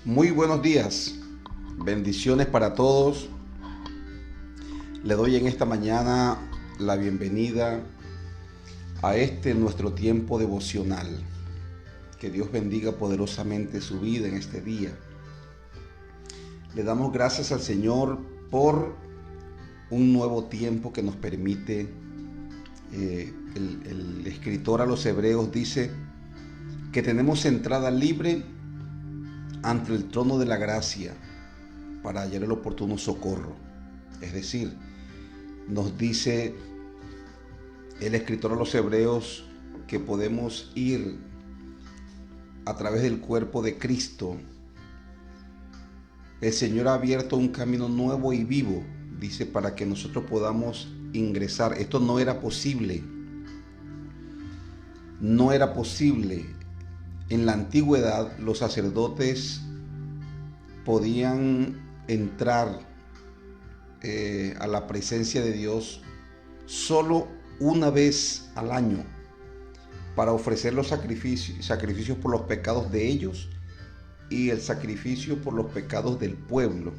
Muy buenos días, bendiciones para todos. Le doy en esta mañana la bienvenida a este nuestro tiempo devocional. Que Dios bendiga poderosamente su vida en este día. Le damos gracias al Señor por un nuevo tiempo que nos permite. El escritor a los Hebreos dice que tenemos entrada libre ante el trono de la gracia para hallar el oportuno socorro. Es decir, nos dice el escritor a los Hebreos que podemos ir a través del cuerpo de Cristo. El Señor ha abierto un camino nuevo y vivo, dice, para que nosotros podamos ingresar. Esto no era posible. No era posible. En la antigüedad los sacerdotes podían entrar a la presencia de Dios solo una vez al año para ofrecer los sacrificios por los pecados de ellos y el sacrificio por los pecados del pueblo.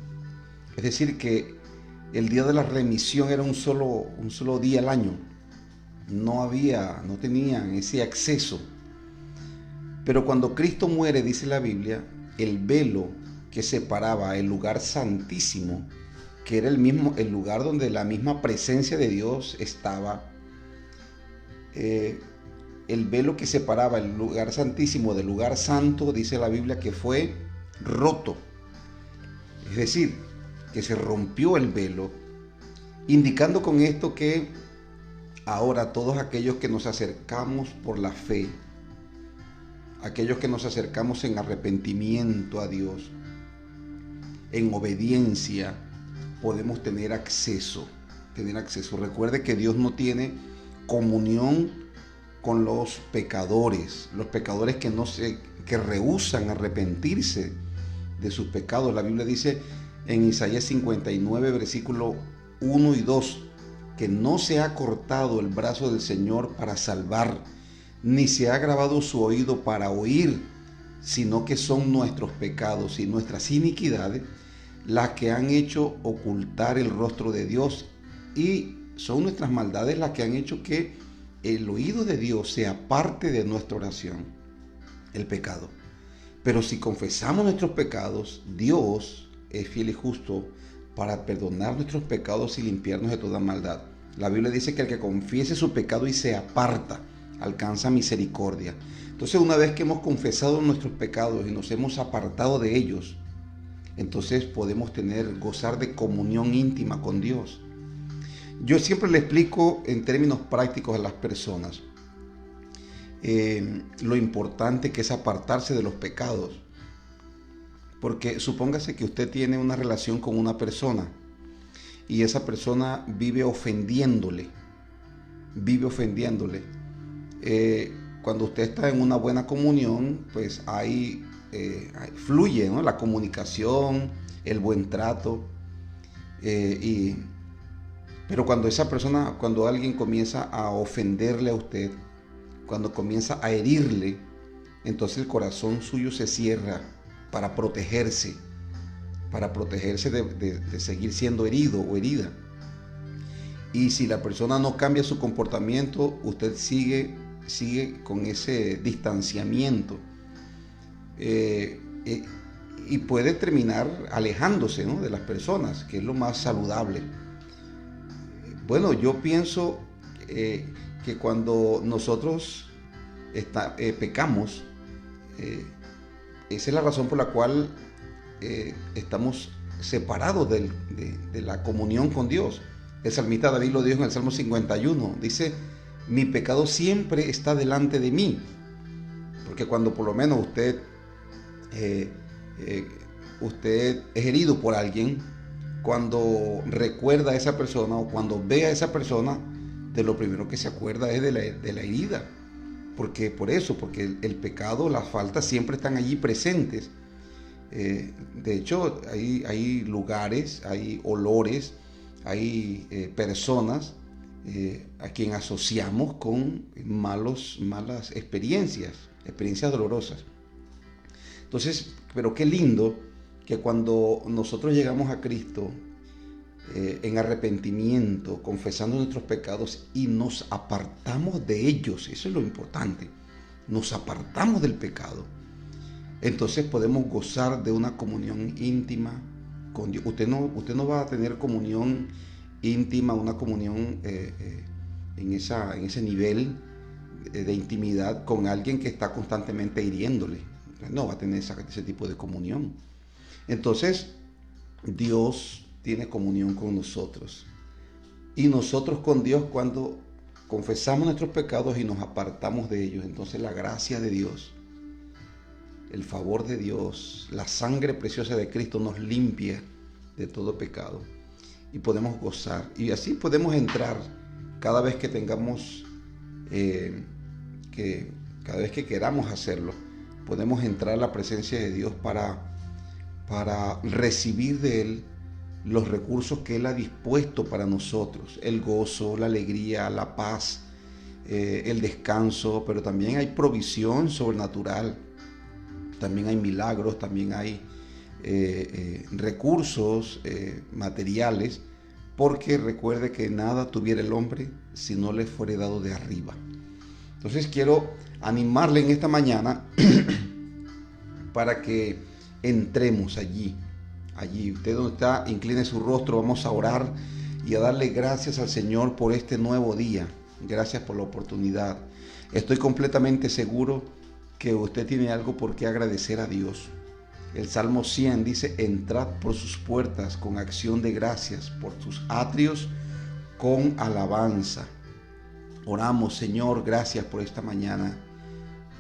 Es decir, que el día de la remisión era un solo día al año. No tenían ese acceso. Pero cuando Cristo muere, dice la Biblia, el velo que separaba el lugar santísimo, que era el lugar donde la misma presencia de Dios estaba, el velo que separaba el lugar santísimo del lugar santo, dice la Biblia, que fue roto. Es decir, que se rompió el velo, indicando con esto que ahora todos aquellos que nos acercamos por la fe, aquellos que nos acercamos en arrepentimiento a Dios, en obediencia, podemos tener acceso. Recuerde que Dios no tiene comunión con los pecadores que rehúsan arrepentirse de sus pecados. La Biblia dice en Isaías 59, versículo 1 y 2, que no se ha cortado el brazo del Señor para salvar, ni se ha agravado su oído para oír, sino que son nuestros pecados y nuestras iniquidades las que han hecho ocultar el rostro de Dios, y son nuestras maldades las que han hecho que el oído de Dios sea parte de nuestra oración, el pecado. Pero si confesamos nuestros pecados, Dios es fiel y justo para perdonar nuestros pecados y limpiarnos de toda maldad. La Biblia dice que el que confiese su pecado y se aparta, alcanza misericordia. Entonces, una vez que hemos confesado nuestros pecados y nos hemos apartado de ellos, entonces podemos gozar de comunión íntima con Dios. Yo siempre le explico en términos prácticos a las personas lo importante que es apartarse de los pecados. Porque supóngase que usted tiene una relación con una persona y esa persona vive ofendiéndole. Cuando usted está en una buena comunión, pues ahí fluye, ¿no?, la comunicación, el buen trato. Pero cuando alguien comienza a ofenderle a usted, cuando comienza a herirle, entonces el corazón suyo se cierra para protegerse de seguir siendo herido o herida. Y si la persona no cambia su comportamiento, usted sigue con ese distanciamiento. Y puede terminar alejándose, ¿no?, de las personas, que es lo más saludable. Bueno, yo pienso que cuando nosotros pecamos, esa es la razón por la cual estamos separados de la comunión con Dios. El salmista David lo dijo en el Salmo 51, dice: mi pecado siempre está delante de mí. Porque cuando por lo menos usted es herido por alguien, cuando recuerda a esa persona o cuando ve a esa persona, de lo primero que se acuerda es de la herida. Porque el pecado, las faltas siempre están allí presentes. De hecho, hay lugares, hay olores, hay personas a quien asociamos con malas experiencias dolorosas. Entonces, pero qué lindo que cuando nosotros llegamos a Cristo en arrepentimiento, confesando nuestros pecados y nos apartamos de ellos, eso es lo importante, nos apartamos del pecado, entonces podemos gozar de una comunión íntima con Dios. Usted no va a tener comunión íntima, una comunión en ese nivel de intimidad con alguien que está constantemente hiriéndole. No va a tener ese tipo de comunión. Entonces, Dios tiene comunión con nosotros. Y nosotros con Dios, cuando confesamos nuestros pecados y nos apartamos de ellos, entonces la gracia de Dios, el favor de Dios, la sangre preciosa de Cristo nos limpia de todo pecado y podemos gozar. Y así podemos entrar cada vez que tengamos, cada vez que queramos hacerlo, podemos entrar a la presencia de Dios para recibir de Él los recursos que Él ha dispuesto para nosotros, el gozo, la alegría, la paz, el descanso, pero también hay provisión sobrenatural, también hay milagros, también hay recursos materiales, porque recuerde que nada tuviera el hombre si no le fuere dado de arriba. Entonces quiero animarle en esta mañana para que entremos allí. Usted donde está, incline su rostro, vamos a orar y a darle gracias al Señor por este nuevo día. Gracias por la oportunidad. Estoy completamente seguro que usted tiene algo por qué agradecer a Dios. El Salmo 100 dice: entrad por sus puertas con acción de gracias, por sus atrios con alabanza. Oramos, Señor, gracias por esta mañana.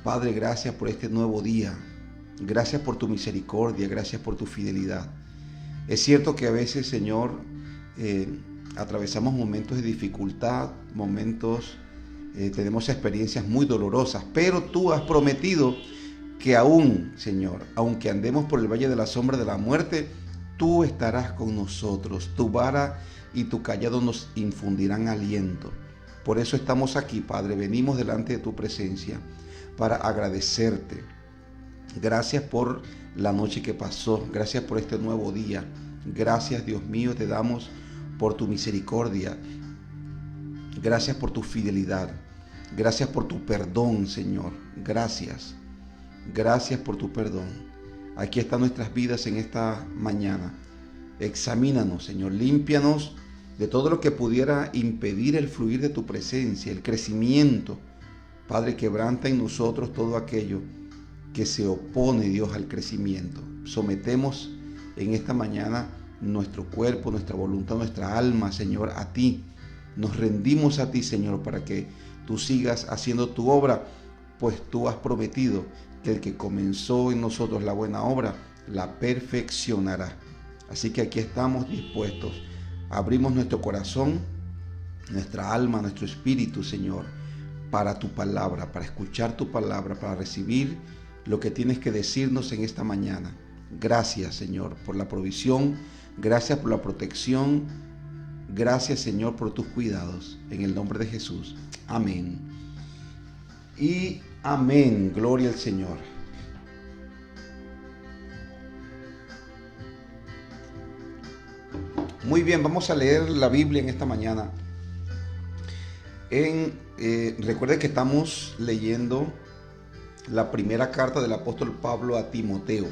Padre, gracias por este nuevo día. Gracias por tu misericordia, gracias por tu fidelidad. Es cierto que a veces, Señor, atravesamos momentos de dificultad, tenemos experiencias muy dolorosas, pero tú has prometido que aún, Señor, aunque andemos por el valle de la sombra de la muerte, tú estarás con nosotros. Tu vara y tu cayado nos infundirán aliento. Por eso estamos aquí, Padre. Venimos delante de tu presencia para agradecerte. Gracias por la noche que pasó. Gracias por este nuevo día. Gracias, Dios mío, te damos por tu misericordia. Gracias por tu fidelidad. Gracias por tu perdón, Señor. Gracias. Gracias por tu perdón. Aquí están nuestras vidas en esta mañana. Examínanos, Señor. Límpianos de todo lo que pudiera impedir el fluir de tu presencia, el crecimiento. Padre, quebranta en nosotros todo aquello que se opone, Dios, al crecimiento. Sometemos en esta mañana nuestro cuerpo, nuestra voluntad, nuestra alma, Señor, a ti. Nos rendimos a ti, Señor, para que tú sigas haciendo tu obra, pues tú has prometido que el que comenzó en nosotros la buena obra, la perfeccionará. Así que aquí estamos dispuestos. Abrimos nuestro corazón, nuestra alma, nuestro espíritu, Señor, para tu palabra, para escuchar tu palabra, para recibir lo que tienes que decirnos en esta mañana. Gracias, Señor, por la provisión. Gracias por la protección. Gracias, Señor, por tus cuidados. En el nombre de Jesús. Amén. Y amén. Gloria al Señor. Muy bien, vamos a leer la Biblia en esta mañana. Recuerde que estamos leyendo la primera carta del apóstol Pablo a Timoteo.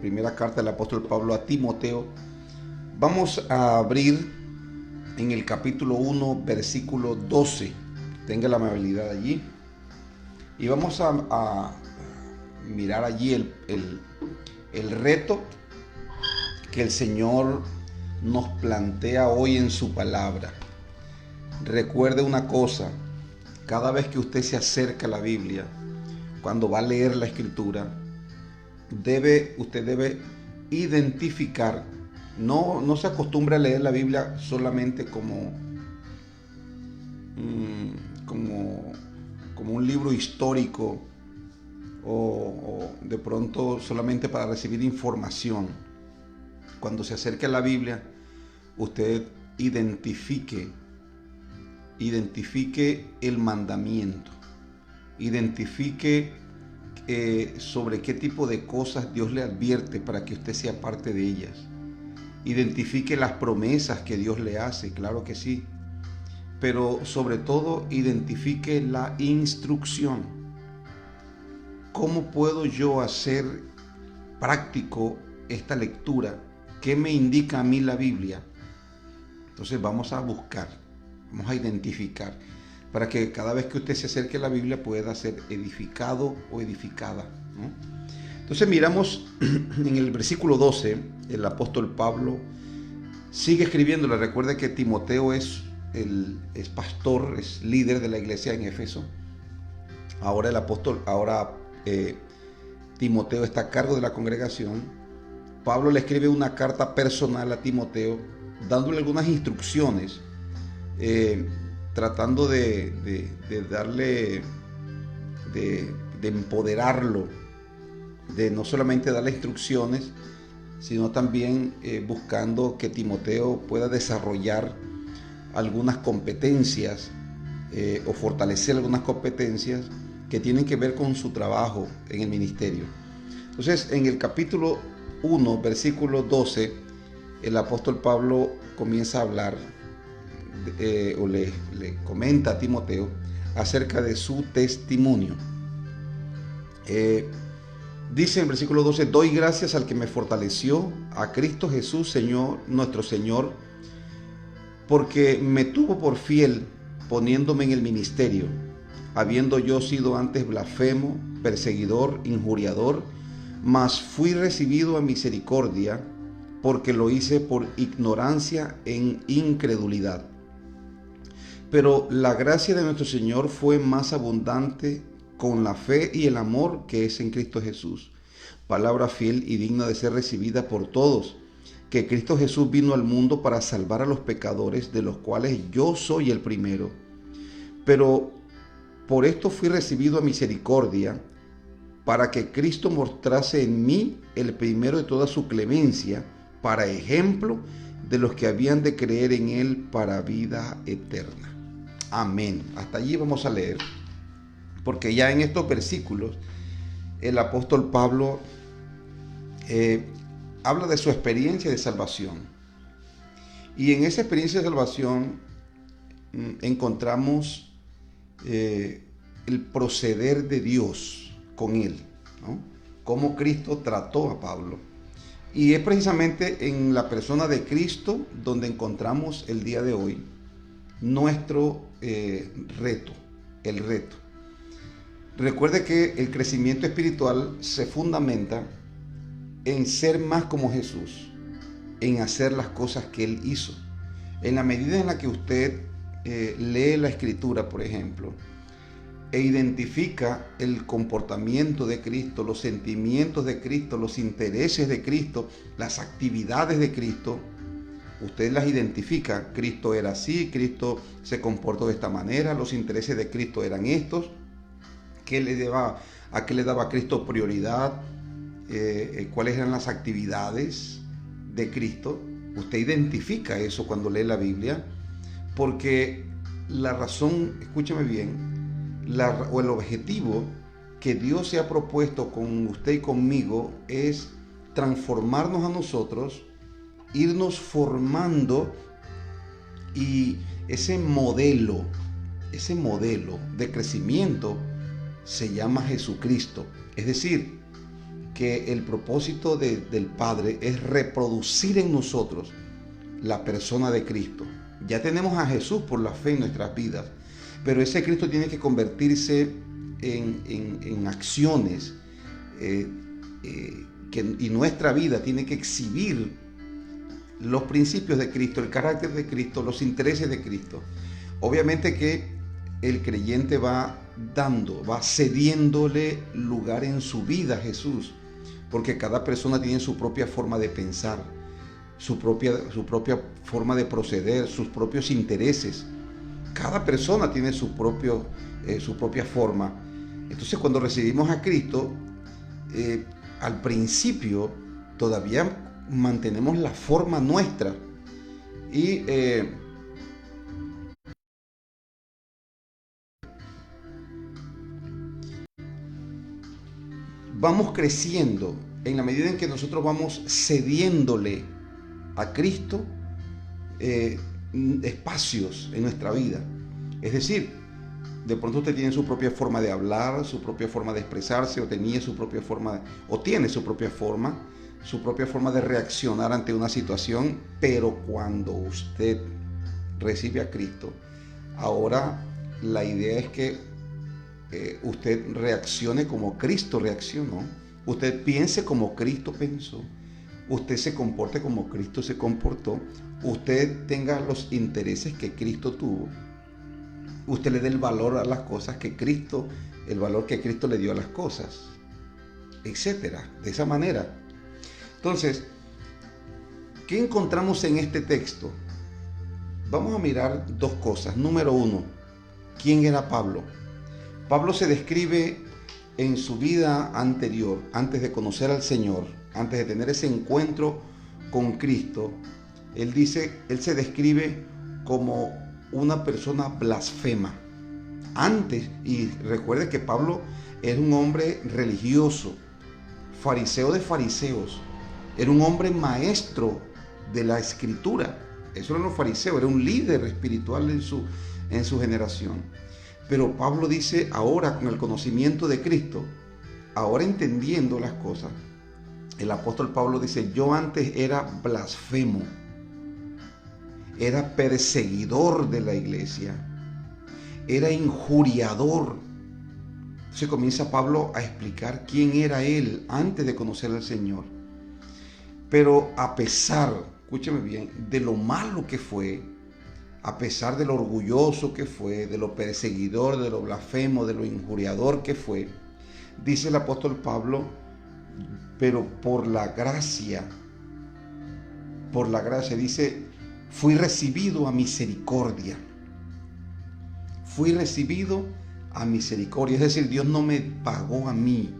Primera carta del apóstol Pablo a Timoteo. Vamos a abrir en el capítulo 1, versículo 12. Tenga la amabilidad allí. Y vamos a mirar allí el reto que el Señor nos plantea hoy en su palabra. Recuerde una cosa: cada vez que usted se acerca a la Biblia, cuando va a leer la Escritura, usted debe identificar. No se acostumbre a leer la Biblia solamente como un libro histórico o de pronto solamente para recibir información. Cuando se acerque a la Biblia, usted identifique el mandamiento, Identifique sobre qué tipo de cosas Dios le advierte para que usted sea parte de ellas. Identifique las promesas que Dios le hace, claro que sí. Pero sobre todo, identifique la instrucción. ¿Cómo puedo yo hacer práctico esta lectura? ¿Qué me indica a mí la Biblia? Entonces vamos a buscar, vamos a identificar, para que cada vez que usted se acerque a la Biblia pueda ser edificado o edificada, ¿no? Entonces miramos en el versículo 12, el apóstol Pablo sigue escribiéndole. Recuerde que Timoteo es pastor, es líder de la iglesia en Éfeso. Ahora Timoteo está a cargo de la congregación. Pablo le escribe una carta personal a Timoteo, dándole algunas instrucciones, tratando de darle, de empoderarlo, de no solamente darle instrucciones, sino también buscando que Timoteo pueda desarrollar algunas competencias o fortalecer algunas competencias que tienen que ver con su trabajo en el ministerio. Entonces, en el capítulo 1, versículo 12, el apóstol Pablo comienza a hablar o le comenta a Timoteo acerca de su testimonio. Dice en el versículo 12: doy gracias al que me fortaleció, a Cristo Jesús, Señor, nuestro Señor, porque me tuvo por fiel poniéndome en el ministerio, habiendo yo sido antes blasfemo, perseguidor, injuriador, mas fui recibido a misericordia, porque lo hice por ignorancia en incredulidad. Pero la gracia de nuestro Señor fue más abundante con la fe y el amor que es en Cristo Jesús. Palabra fiel y digna de ser recibida por todos, que Cristo Jesús vino al mundo para salvar a los pecadores, de los cuales yo soy el primero. Pero por esto fui recibido a misericordia, para que Cristo mostrase en mí el primero de toda su clemencia, para ejemplo de los que habían de creer en Él para vida eterna. Amén. Hasta allí vamos a leer, porque ya en estos versículos el apóstol Pablo habla de su experiencia de salvación. Y en esa experiencia de salvación encontramos el proceder de Dios con él, ¿no? Cómo Cristo trató a Pablo. Y es precisamente en la persona de Cristo donde encontramos el día de hoy nuestro reto, el reto. Recuerde que el crecimiento espiritual se fundamenta en ser más como Jesús, en hacer las cosas que Él hizo. En la medida en la que usted lee la Escritura, por ejemplo, e identifica el comportamiento de Cristo, los sentimientos de Cristo, los intereses de Cristo, las actividades de Cristo, usted las identifica. Cristo era así, Cristo se comportó de esta manera, los intereses de Cristo eran estos. ¿A qué le daba Cristo prioridad? ¿Cuáles eran las actividades de Cristo? Usted identifica eso cuando lee la Biblia, porque la razón, escúcheme bien, o el objetivo que Dios se ha propuesto con usted y conmigo es transformarnos a nosotros, irnos formando, y ese modelo de crecimiento se llama Jesucristo. Es decir, que el propósito del Padre es reproducir en nosotros la persona de Cristo. Ya tenemos a Jesús por la fe en nuestras vidas, pero ese Cristo tiene que convertirse en acciones y nuestra vida tiene que exhibir los principios de Cristo, el carácter de Cristo, los intereses de Cristo. Obviamente que el creyente va cediéndole lugar en su vida a Jesús, porque cada persona tiene su propia forma de pensar, su propia forma de proceder, sus propios intereses. Cada persona tiene su propia forma. Entonces, cuando recibimos a Cristo, al principio todavía mantenemos la forma nuestra y en vamos creciendo en la medida en que nosotros vamos cediéndole a Cristo espacios en nuestra vida. Es decir, de pronto usted tiene su propia forma de hablar, su propia forma de expresarse, o tenía su propia forma, o tiene su propia forma de reaccionar ante una situación, pero cuando usted recibe a Cristo, ahora la idea es que usted reaccione como Cristo reaccionó, usted piense como Cristo pensó, usted se comporte como Cristo se comportó, usted tenga los intereses que Cristo tuvo, usted le dé el valor a las cosas que Cristo, el valor que Cristo le dio a las cosas, etcétera, de esa manera. Entonces, ¿qué encontramos en este texto? Vamos a mirar dos cosas. Número uno, ¿quién era Pablo? Pablo se describe en su vida anterior, antes de conocer al Señor, antes de tener ese encuentro con Cristo. Él se describe como una persona blasfema. Antes, y recuerde que Pablo era un hombre religioso, fariseo de fariseos, era un hombre maestro de la escritura. Eso eran los fariseos, era un líder espiritual en su generación. Pero Pablo dice, ahora con el conocimiento de Cristo, ahora entendiendo las cosas, el apóstol Pablo dice, yo antes era blasfemo, era perseguidor de la iglesia, era injuriador. Entonces comienza Pablo a explicar quién era él antes de conocer al Señor. Pero a pesar, escúcheme bien, de lo malo que fue, a pesar de lo orgulloso que fue, de lo perseguidor, de lo blasfemo, de lo injuriador que fue, dice el apóstol Pablo, pero por la gracia, dice, fui recibido a misericordia. Fui recibido a misericordia. Es decir, Dios no me pagó a mí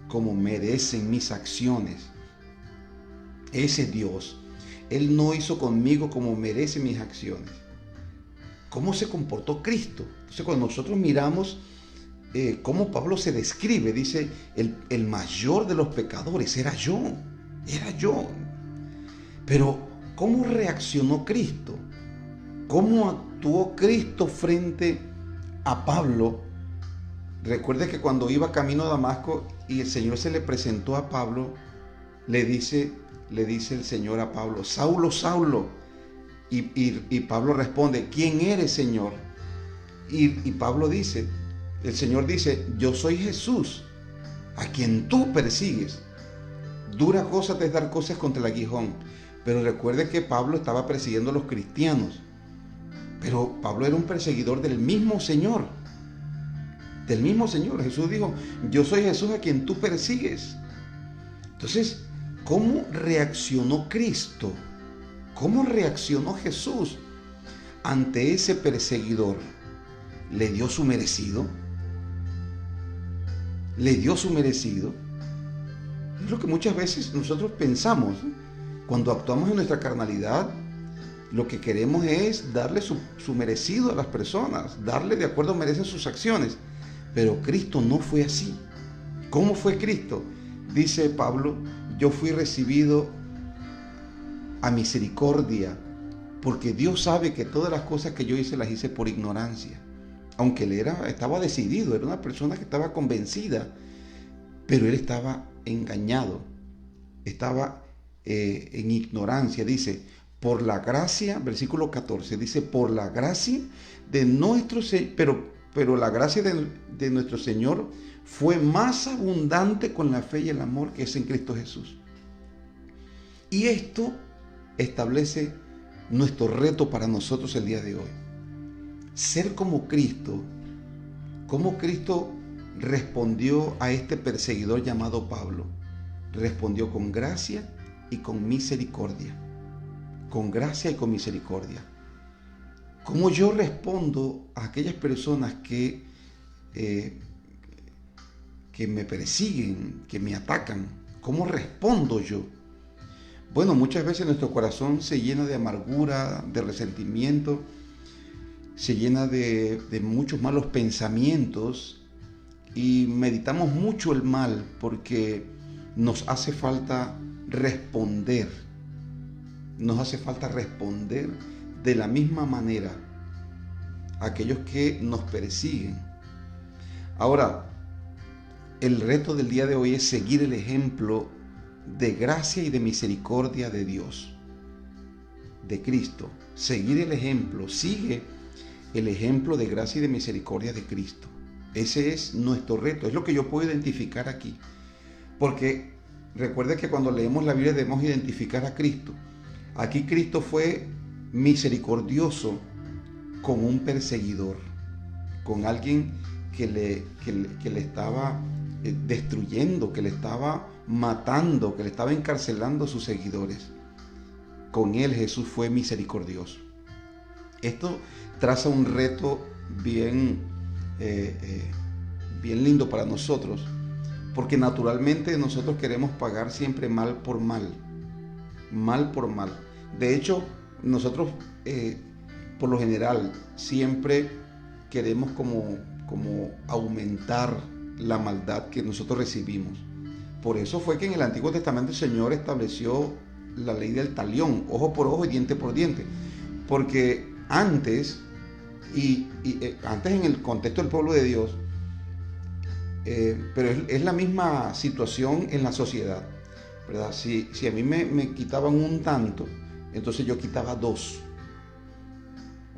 como merecen mis acciones. Ese Dios, Él no hizo conmigo como merecen mis acciones. ¿Cómo se comportó Cristo? Entonces, cuando nosotros miramos cómo Pablo se describe, dice, el mayor de los pecadores era yo. Pero, ¿cómo reaccionó Cristo? ¿Cómo actuó Cristo frente a Pablo? Recuerde que cuando iba camino a Damasco y el Señor se le presentó a Pablo, le dice el Señor a Pablo, Saulo, Saulo. Y Pablo responde, ¿quién eres, Señor? Y Pablo dice, el Señor dice, yo soy Jesús, a quien tú persigues. Dura cosa te es dar cosas contra el aguijón. Pero recuerde que Pablo estaba persiguiendo a los cristianos. Pero Pablo era un perseguidor del mismo Señor. Del mismo Señor. Jesús dijo, yo soy Jesús a quien tú persigues. Entonces, ¿cómo reaccionó Cristo? ¿Cómo reaccionó Jesús ante ese perseguidor? ¿Le dio su merecido? ¿Le dio su merecido? Es lo que muchas veces nosotros pensamos. Cuando actuamos en nuestra carnalidad, lo que queremos es darle su merecido a las personas, darle de acuerdo a merecen sus acciones. Pero Cristo no fue así. ¿Cómo fue Cristo? Dice Pablo, yo fui recibido a misericordia, porque Dios sabe que todas las cosas que yo hice las hice por ignorancia. Aunque él estaba decidido, era una persona que estaba convencida, pero él estaba engañado, estaba en ignorancia. Dice, por la gracia, versículo 14, dice, por la gracia de nuestro Señor, pero la gracia de nuestro Señor fue más abundante con la fe y el amor que es en Cristo Jesús. Y esto establece nuestro reto para nosotros el día de hoy. Ser como Cristo respondió a este perseguidor llamado Pablo. Respondió con gracia y con misericordia. Con gracia y con misericordia. ¿Cómo yo respondo a aquellas personas que me persiguen, que me atacan? ¿Cómo respondo yo? Bueno, muchas veces nuestro corazón se llena de amargura, de resentimiento, se llena de muchos malos pensamientos y meditamos mucho el mal porque nos hace falta responder. Nos hace falta responder de la misma manera a aquellos que nos persiguen. Ahora, el reto del día de hoy es seguir el ejemplo de gracia y de misericordia de Dios, de Cristo. Seguir el ejemplo, sigue el ejemplo de gracia y de misericordia de Cristo. Ese es nuestro reto, es lo que yo puedo identificar aquí. Porque recuerde que cuando leemos la Biblia debemos identificar a Cristo. Aquí Cristo fue misericordioso con un perseguidor, con alguien que le estaba destruyendo, que le estaba matando, que le estaba encarcelando a sus seguidores. Con él Jesús fue misericordioso. Esto traza un reto bien lindo para nosotros, porque naturalmente nosotros queremos pagar siempre mal por mal. De hecho, nosotros por lo general siempre queremos como aumentar la maldad que nosotros recibimos. Por eso fue que en el Antiguo Testamento el Señor estableció la ley del talión, ojo por ojo y diente por diente, porque antes en el contexto del pueblo de Dios, pero es la misma situación en la sociedad, ¿verdad? Si a mí me quitaban un tanto, entonces yo quitaba dos.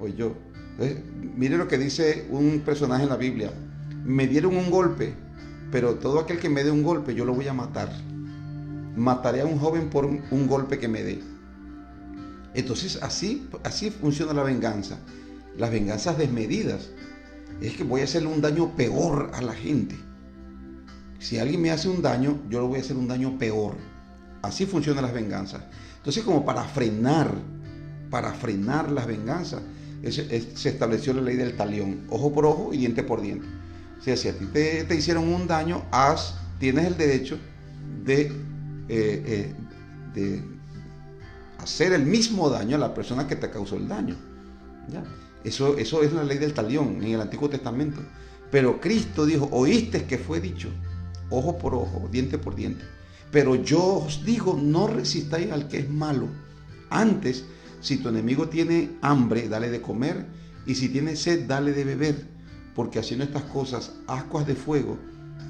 Entonces, mire lo que dice un personaje en la Biblia: me dieron un golpe, pero todo aquel que me dé un golpe yo lo voy a matar. Mataré a un joven por un golpe que me dé. Entonces así funciona la venganza. Las venganzas desmedidas es que voy a hacerle un daño peor a la gente. Si alguien me hace un daño, yo le voy a hacer un daño peor. Así funcionan las venganzas. Entonces, como para frenar las venganzas, se estableció la ley del talión, ojo por ojo y diente por diente. O sea, si a ti te hicieron un daño, tienes el derecho de hacer el mismo daño a la persona que te causó el daño. ¿Ya? Eso es la ley del talión en el Antiguo Testamento. Pero Cristo dijo: oíste que fue dicho, ojo por ojo, diente por diente. Pero yo os digo, no resistáis al que es malo. Antes, si tu enemigo tiene hambre, dale de comer, y si tiene sed, dale de beber, porque haciendo estas cosas, ascuas de fuego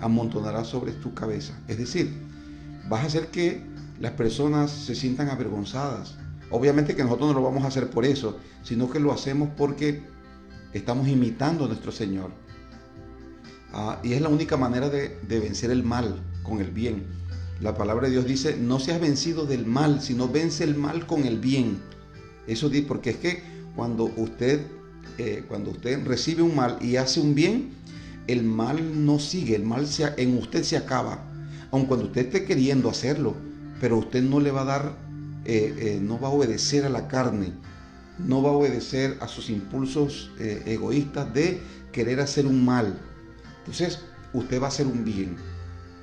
amontonarás sobre tu cabeza. Es decir, vas a hacer que las personas se sientan avergonzadas. Obviamente que nosotros no lo vamos a hacer por eso, sino que lo hacemos porque estamos imitando a nuestro Señor. Y es la única manera de vencer el mal con el bien. La palabra de Dios dice: no seas vencido del mal, sino vence el mal con el bien. Eso dice, porque es que cuando usted recibe un mal y hace un bien, el mal no sigue, el mal en usted se acaba. Aun cuando usted esté queriendo hacerlo, pero usted no le va a dar, no va a obedecer a la carne, no va a obedecer a sus impulsos egoístas de querer hacer un mal. Entonces, usted va a hacer un bien.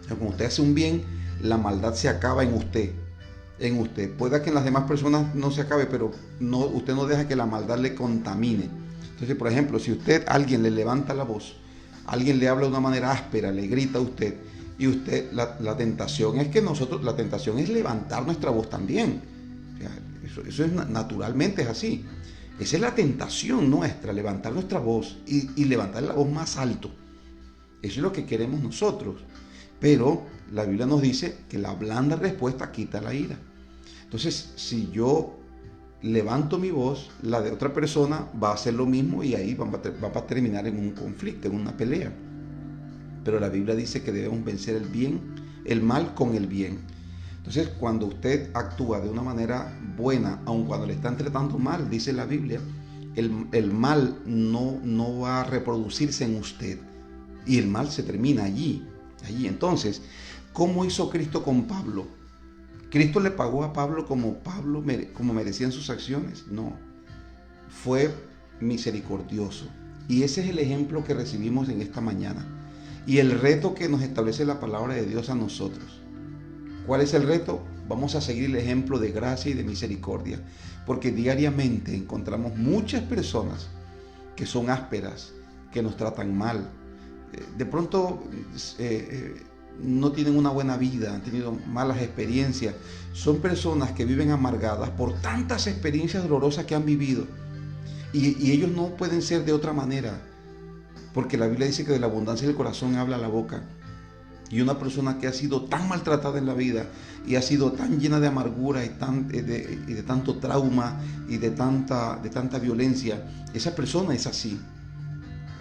Cuando usted hace un bien, la maldad se acaba en usted. Puede que en las demás personas no se acabe, pero usted no deja que la maldad le contamine. Entonces, por ejemplo, si alguien le levanta la voz, alguien le habla de una manera áspera, le grita a usted, y la tentación es levantar nuestra voz también. O sea, eso es naturalmente es así. Esa es la tentación nuestra, levantar nuestra voz y levantar la voz más alto. Eso es lo que queremos nosotros. Pero la Biblia nos dice que la blanda respuesta quita la ira. Entonces, si yo levanto mi voz, la de otra persona va a hacer lo mismo y ahí va a terminar en un conflicto, en una pelea. Pero la Biblia dice que debemos vencer el mal con el bien. Entonces, cuando usted actúa de una manera buena, aun cuando le están tratando mal, dice la Biblia, el mal no va a reproducirse en usted. Y el mal se termina allí. Entonces, ¿cómo hizo Cristo con Pablo? ¿Cristo le pagó a Pablo como merecían sus acciones? No. Fue misericordioso. Y ese es el ejemplo que recibimos en esta mañana. Y el reto que nos establece la palabra de Dios a nosotros. ¿Cuál es el reto? Vamos a seguir el ejemplo de gracia y de misericordia. Porque diariamente encontramos muchas personas que son ásperas, que nos tratan mal. de pronto no tienen una buena vida, han tenido malas experiencias. Son personas que viven amargadas por tantas experiencias dolorosas que han vivido. Y ellos no pueden ser de otra manera, porque la Biblia dice que de la abundancia del corazón habla la boca. Y una persona que ha sido tan maltratada en la vida y ha sido tan llena de amargura y de tanto trauma y de tanta violencia, esa persona es así.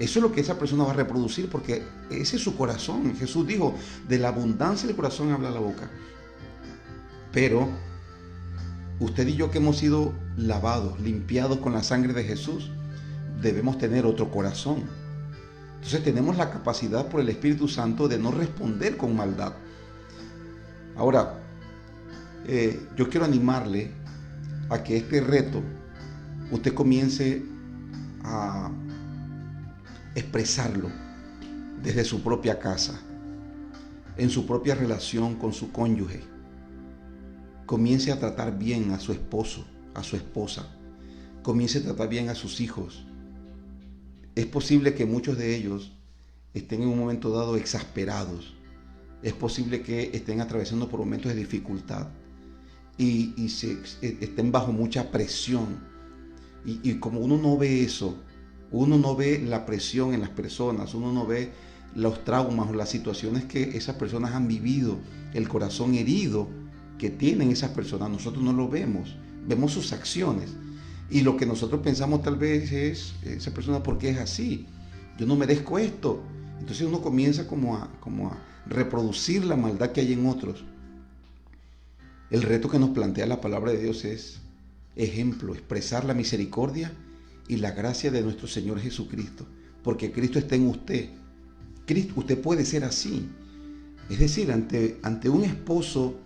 Eso es lo que esa persona va a reproducir, porque ese es su corazón. Jesús dijo, de la abundancia del corazón habla la boca. Pero usted y yo, que hemos sido lavados, limpiados con la sangre de Jesús, debemos tener otro corazón. Entonces tenemos la capacidad por el Espíritu Santo de no responder con maldad. Ahora, yo quiero animarle a que este reto usted comience a expresarlo desde su propia casa, en su propia relación con su cónyuge. Comience a tratar bien a su esposo, a su esposa. Comience a tratar bien a sus hijos. Es posible que muchos de ellos estén en un momento dado exasperados. Es posible que estén atravesando por momentos de dificultad y estén bajo mucha presión. Y como uno no ve eso, uno no ve la presión en las personas, uno no ve los traumas o las situaciones que esas personas han vivido, el corazón herido que tienen esas personas, nosotros no lo vemos, vemos sus acciones. Y lo que nosotros pensamos tal vez es, esa persona, ¿por qué es así? Yo no merezco esto. Entonces uno comienza como a reproducir la maldad que hay en otros. El reto que nos plantea la palabra de Dios es ejemplo, expresar la misericordia y la gracia de nuestro Señor Jesucristo, porque Cristo está en usted. Usted puede ser así. Es decir, ante un esposo,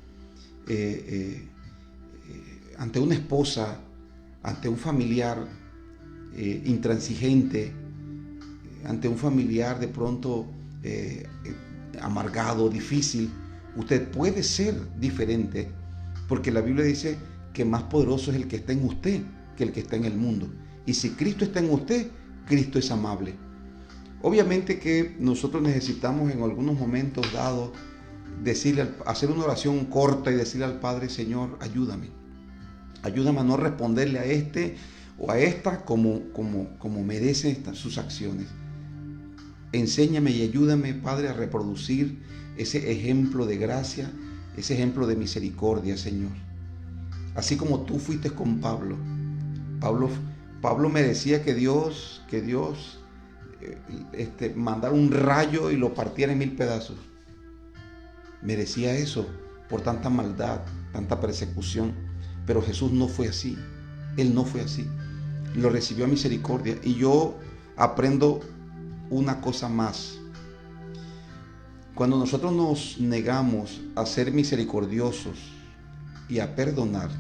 ante una esposa, ante un familiar intransigente, ante un familiar de pronto amargado, difícil, usted puede ser diferente, porque la Biblia dice que más poderoso es el que está en usted que el que está en el mundo. Y si Cristo está en usted, Cristo es amable. Obviamente que nosotros necesitamos en algunos momentos dados hacer una oración corta y decirle al Padre, Señor, ayúdame a no responderle a este o a esta como merece sus acciones. Enséñame y ayúdame, Padre, a reproducir ese ejemplo de gracia, ese ejemplo de misericordia, Señor. Así como tú fuiste con Pablo. Pablo merecía que Dios mandara un rayo y lo partiera en 1000 pedazos. Merecía eso por tanta maldad, tanta persecución. Pero Jesús no fue así. Él no fue así. Lo recibió a misericordia. Y yo aprendo una cosa más. Cuando nosotros nos negamos a ser misericordiosos y a perdonar,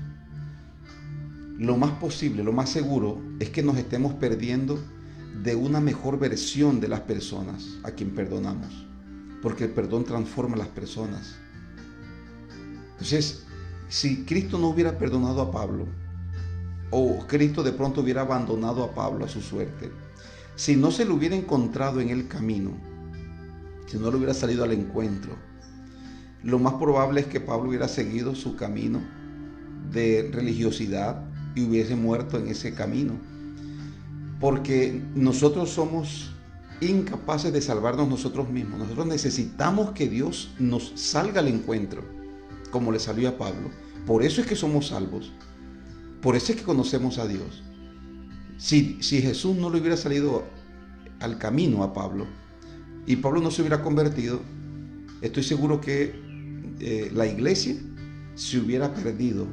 lo más posible, lo más seguro es que nos estemos perdiendo de una mejor versión de las personas a quien perdonamos, porque el perdón transforma a las personas. Entonces, si Cristo no hubiera perdonado a Pablo, o Cristo de pronto hubiera abandonado a Pablo a su suerte, si no se lo hubiera encontrado en el camino, si no le hubiera salido al encuentro, lo más probable es que Pablo hubiera seguido su camino de religiosidad y hubiese muerto en ese camino. Porque nosotros somos incapaces de salvarnos nosotros mismos. Nosotros necesitamos que Dios nos salga al encuentro, como le salió a Pablo. Por eso es que somos salvos. Por eso es que conocemos a Dios. Si Jesús no le hubiera salido al camino a Pablo y Pablo no se hubiera convertido, estoy seguro que la iglesia se hubiera perdido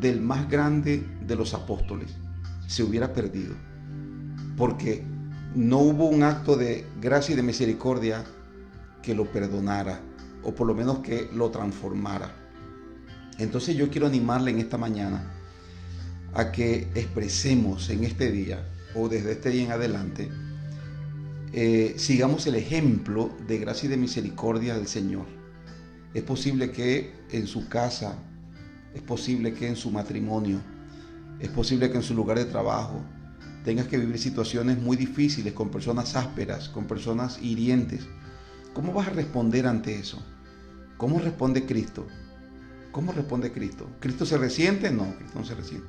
del más grande de los apóstoles. Se hubiera perdido. Porque no hubo un acto de gracia y de misericordia que lo perdonara, o por lo menos que lo transformara. Entonces yo quiero animarle en esta mañana a que expresemos en este día, o desde este día en adelante, sigamos el ejemplo de gracia y de misericordia del Señor. Es posible que en su casa, es posible que en su matrimonio, es posible que en su lugar de trabajo tengas que vivir situaciones muy difíciles con personas ásperas, con personas hirientes, ¿cómo vas a responder ante eso? ¿Cómo responde Cristo? ¿Cómo responde Cristo? ¿Cristo se resiente? No, Cristo no se resiente.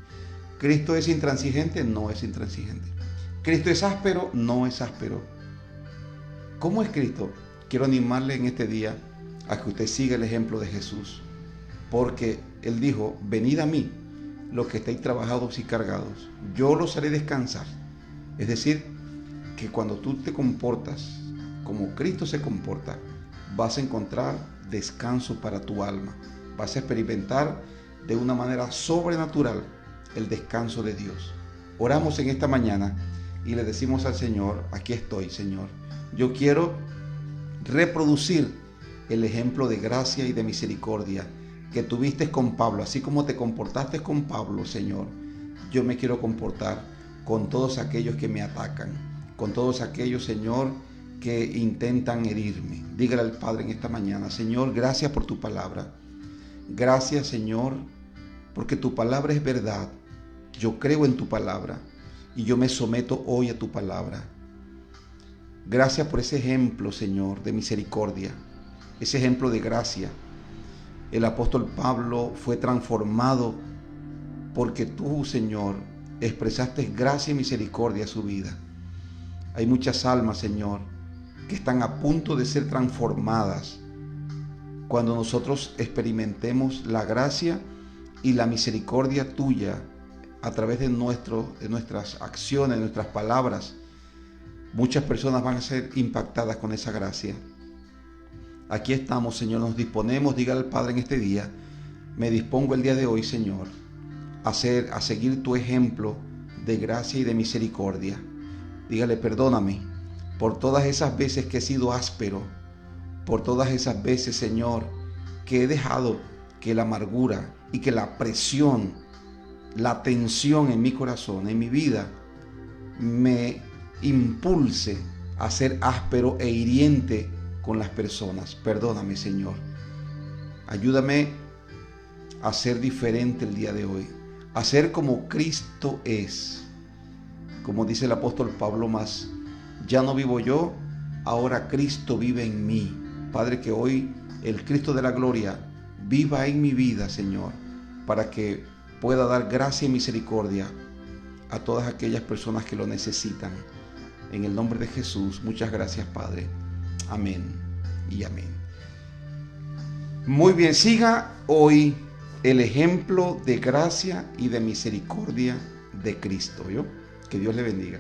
¿Cristo es intransigente? No es intransigente. ¿Cristo es áspero? No es áspero. ¿Cómo es Cristo? Quiero animarle en este día a que usted siga el ejemplo de Jesús, porque Él dijo, venid a mí, los que estáis trabajados y cargados, yo los haré descansar. Es decir, que cuando tú te comportas como Cristo se comporta, vas a encontrar descanso para tu alma. Vas a experimentar de una manera sobrenatural el descanso de Dios. Oramos en esta mañana y le decimos al Señor, aquí estoy, Señor. Yo quiero reproducir el ejemplo de gracia y de misericordia que tuviste con Pablo, así como te comportaste con Pablo, Señor. Yo me quiero comportar con todos aquellos que me atacan, con todos aquellos, Señor, que intentan herirme. Dígale al Padre en esta mañana, Señor, gracias por tu palabra. Gracias, Señor, porque tu palabra es verdad. Yo creo en tu palabra y yo me someto hoy a tu palabra. Gracias por ese ejemplo, Señor, de misericordia, ese ejemplo de gracia. El apóstol Pablo fue transformado porque tú, Señor, expresaste gracia y misericordia a su vida. Hay muchas almas, Señor, que están a punto de ser transformadas cuando nosotros experimentemos la gracia y la misericordia tuya a través de nuestras acciones, nuestras palabras. Muchas personas van a ser impactadas con esa gracia. Aquí estamos, Señor, nos disponemos, dígale al Padre en este día, me dispongo el día de hoy, Señor, a seguir tu ejemplo de gracia y de misericordia. Dígale, perdóname por todas esas veces que he sido áspero, por todas esas veces, Señor, que he dejado que la amargura y que la presión, la tensión en mi corazón, en mi vida, me impulse a ser áspero e hiriente con las personas. Perdóname, Señor. Ayúdame a ser diferente el día de hoy, a ser como Cristo es. Como dice el apóstol Pablo más, ya no vivo yo, ahora Cristo vive en mí. Padre, que hoy el Cristo de la gloria viva en mi vida, Señor, para que pueda dar gracia y misericordia a todas aquellas personas que lo necesitan. En el nombre de Jesús, muchas gracias, Padre. Amén y amén. Muy bien, siga hoy el ejemplo de gracia y de misericordia de Cristo. ¿Yo? Que Dios le bendiga.